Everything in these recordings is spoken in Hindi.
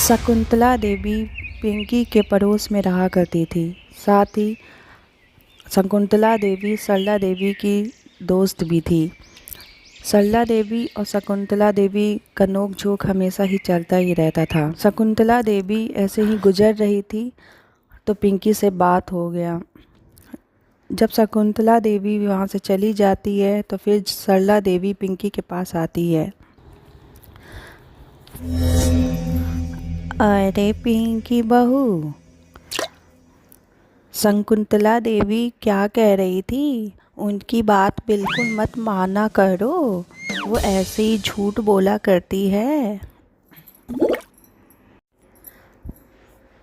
शकुंतला देवी पिंकी के पड़ोस में रहा करती थी। साथ ही शकुंतला देवी सरला देवी की दोस्त भी थी। सरला देवी और शकुंतला देवी का नोक-झोंक हमेशा ही चलता ही रहता था। शकुंतला देवी ऐसे ही गुजर रही थी तो पिंकी से बात हो गया। जब शकुंतला देवी वहाँ से चली जाती है तो फिर सरला देवी पिंकी के पास आती है। अरे पिंकी बहू, शकुंतला देवी क्या कह रही थी? उनकी बात बिल्कुल मत माना करो, वो ऐसे ही झूठ बोला करती है।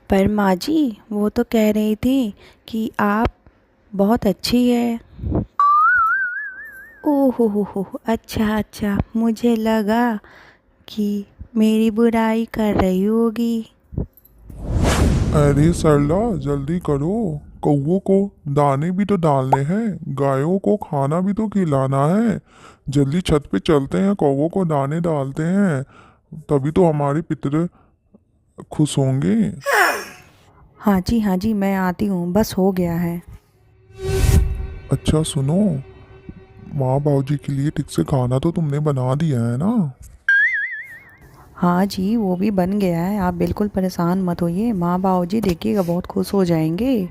पर माँ जी, वो तो कह रही थी कि आप बहुत अच्छी है। ओहो हो, अच्छा अच्छा, मुझे लगा कि मेरी बुराई कर रही होगी। अरे सरला, जल्दी करो। कौवों को दाने भी तो डालने हैं, गायों को खाना भी तो खिलाना है। जल्दी छत पे चलते हैं, कौवों को दाने डालते हैं, तभी तो हमारे पितर खुश होंगे। हाँ जी, मैं आती हूँ, बस हो गया है। अच्छा सुनो, माँ बाबूजी के लिए ठीक से खाना तो तुमने बना दिया है ना? हाँ जी, वो भी बन गया है, आप बिल्कुल परेशान मत होइए। माँ बाबूजी देखिएगा बहुत खुश हो जाएंगे।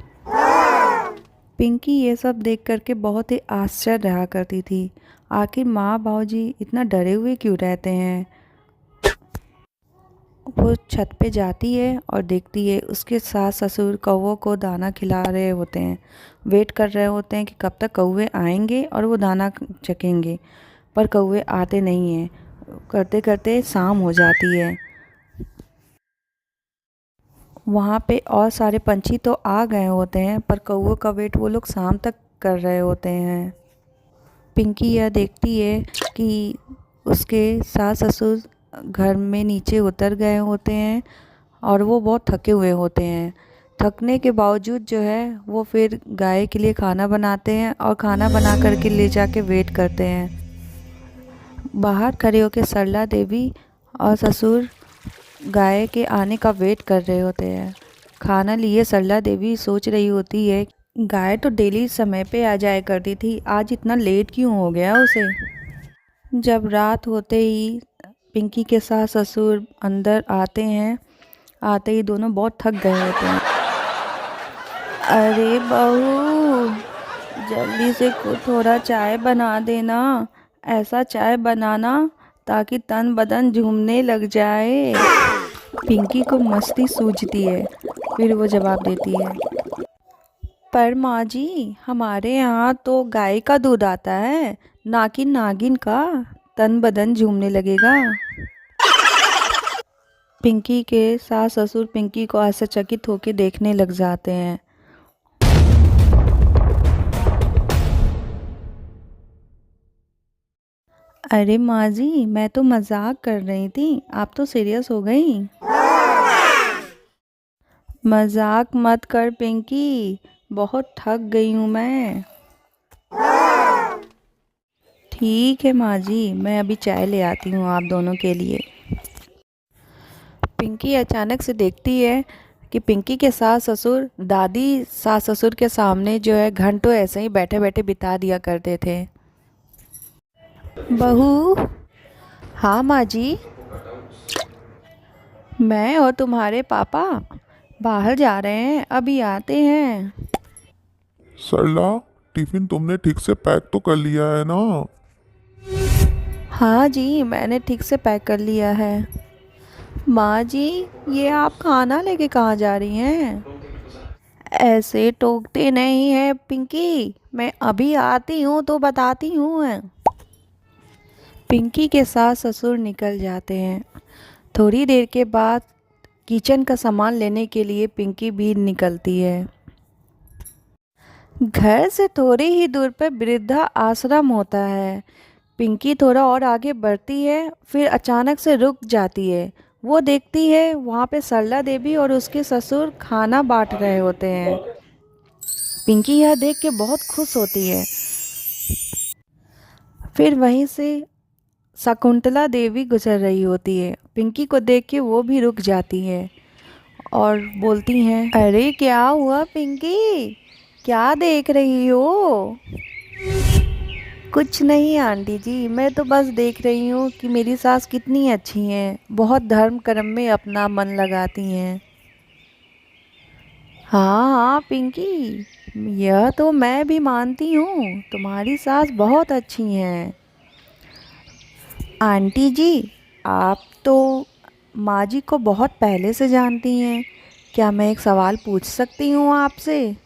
पिंकी ये सब देख करके बहुत ही आश्चर्य रहा करती थी। आखिर माँ बाबूजी इतना डरे हुए क्यों रहते हैं? वो छत पे जाती है और देखती है उसके सास ससुर कौवों को दाना खिला रहे होते हैं। वेट कर रहे होते हैं कि कब तक कौवे आएंगे और वो दाना चखेंगे, पर कौवे आते नहीं हैं। करते करते शाम हो जाती है। वहाँ पे और सारे पंछी तो आ गए होते हैं, पर कौवे का वेट वो लोग शाम तक कर रहे होते हैं। पिंकी यह देखती है कि उसके सास ससुर घर में नीचे उतर गए होते हैं और वो बहुत थके हुए होते हैं। थकने के बावजूद जो है वो फिर गाय के लिए खाना बनाते हैं और खाना बना करके ले जाके वेट करते हैं। बाहर खड़े होकर सरला देवी और ससुर गाय के आने का वेट कर रहे होते हैं। खाना लिए सरला देवी सोच रही होती है, गाय तो डेली समय पे आ जाया करती थी, आज इतना लेट क्यों हो गया उसे। जब रात होते ही पिंकी के सास ससुर अंदर आते हैं। आते ही दोनों बहुत थक गए होते हैं। अरे बहू, जल्दी से थोड़ा चाय बना देना। ऐसा चाय बनाना ताकि तन बदन झूमने लग जाए। पिंकी को मस्ती सूझती है, फिर वो जवाब देती है, पर माँ जी, हमारे यहाँ तो गाय का दूध आता है, ना कि नागिन का। तन बदन झूमने लगेगा। पिंकी के सास ससुर पिंकी को आश्चर्यचकित होकर देखने लग जाते हैं। अरे माँ जी, मैं तो मजाक कर रही थी, आप तो सीरियस हो गई। मजाक मत कर पिंकी, बहुत थक गई हूँ मैं। ठीक है माँ जी, मैं अभी चाय ले आती हूँ आप दोनों के लिए। पिंकी अचानक से देखती है कि पिंकी के सास ससुर दादी सास ससुर के सामने जो है घंटों ऐसे ही बैठे बैठे बिता दिया करते थे। बहू, हाँ माँ जी, मैं और तुम्हारे पापा बाहर जा रहे हैं, अभी आते हैं। सरला, टिफिन तुमने ठीक से पैक तो कर लिया है ना? हाँ जी, मैंने ठीक से पैक कर लिया है। माँ जी, ये आप खाना लेके कहाँ जा रही हैं? ऐसे टोकते नहीं है पिंकी, मैं अभी आती हूँ तो बताती हूँ। पिंकी के सास ससुर निकल जाते हैं। थोड़ी देर के बाद किचन का सामान लेने के लिए पिंकी भी निकलती है। घर से थोड़ी ही दूर पर वृद्धा आश्रम होता है। पिंकी थोड़ा और आगे बढ़ती है, फिर अचानक से रुक जाती है। वो देखती है वहाँ पे सरला देवी और उसके ससुर खाना बांट रहे होते हैं। पिंकी यह देख के बहुत खुश होती है। फिर वहीं से शकुंतला देवी गुजर रही होती है। पिंकी को देख के वो भी रुक जाती है और बोलती हैं, अरे क्या हुआ पिंकी, क्या देख रही हो? कुछ नहीं आंटी जी, मैं तो बस देख रही हूँ कि मेरी सास कितनी अच्छी हैं, बहुत धर्म कर्म में अपना मन लगाती हैं। हाँ हाँ पिंकी, यह तो मैं भी मानती हूँ, तुम्हारी सास बहुत अच्छी हैं। आंटी जी, आप तो माँ जी को बहुत पहले से जानती हैं, क्या मैं एक सवाल पूछ सकती हूँ आपसे?